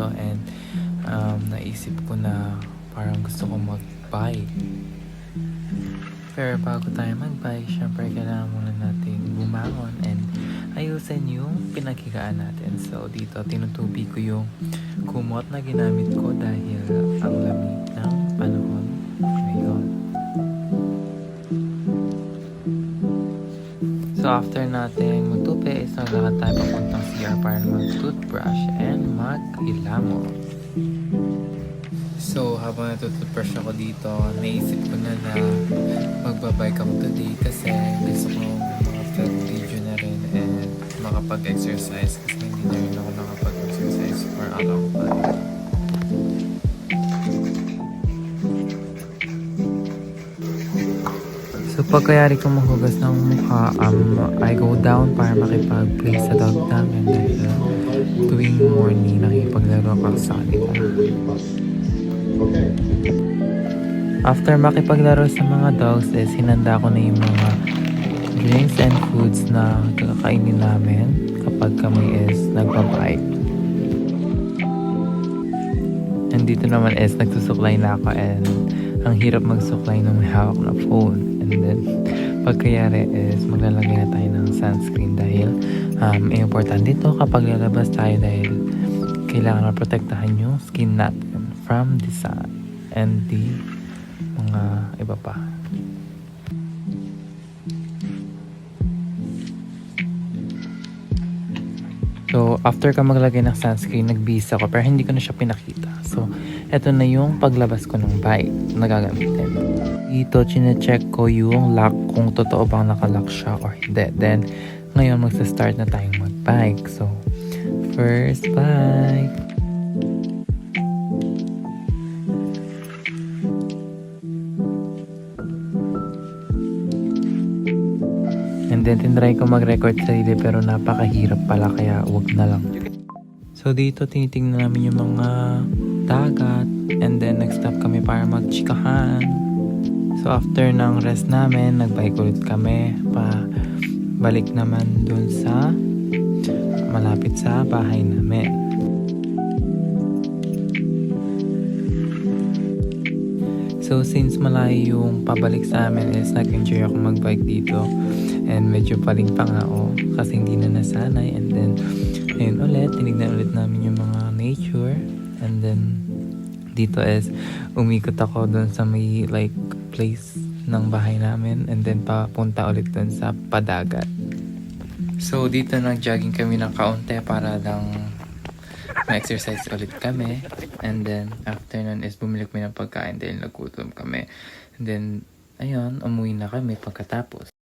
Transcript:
dito and naisip ko na parang gusto ko mag-bike. Pero bago tayo mag-bike, syempre kailangan muna natin bumangon and ayusin yung pinaghigaan natin. So dito tinutubi ko yung kumot na ginamit ko dahil ang lamig ng panahon ngayon. So after natin magtupi, is naglakad tayo papuntang CR para mag-toothbrush and mag-hilamos. So habang natutoothbrush ako dito, naisip ko na magbabike ako today kasi gusto ko mag-vlog video na rin and makapag-exercise kasi hindi na rin ako nakapag-exercise for a long time. So pagkayari ko mahugas ng mukha, I go down para makipag-play sa dog namin dahil tuwing morning nakipaglaro ako sa kanila. After makipaglaro sa mga dogs, hinanda ko na yung mga drinks and foods na kakainin namin kapag kami is nagbabike. And dito naman nagsusuklay na ako and ang hirap magsuklay ng may hawak na phone. And then, pagkayari maglalagay na tayo ng sunscreen dahil importante dito kapag lalabas tayo dahil kailangan maprotektahan yung skin natin from the sun and the mga iba pa. So, after ka maglagay ng sunscreen, nagbihis ako pero hindi ko na siya pinakita. So, eto na yung paglabas ko ng bike na gagamitin. Dito, chine-check ko yung lock kung totoo bang nakalock siya or hindi. Then, ngayon magsa-start na tayong mag-bike. So, first bike. And then, tinry ko mag-record sa sarili pero napakahirap pala kaya wag na lang. So, dito tinitingnan namin yung mga dagat and then nag-stop kami para mag-chikahan. So, after ng rest namin, nag-bike ulit kami balik naman dun sa malapit sa bahay namin. So, since malayo yung pabalik sa amin nag-enjoy ako mag-bike dito. And medyo paling pa nga ako kasi hindi na nasanay. And then, ayun ulit, tinignan ulit namin yung mga nature. And then, dito umikot ako doon sa may place ng bahay namin. And then, papunta ulit doon sa padagat. So, dito nag-jogging kami ng kaunti para lang ma-exercise ulit kami. And then, after nun bumili kami ng pagkain dahil nagutom kami. And then, ayun, umuwi na kami pagkatapos.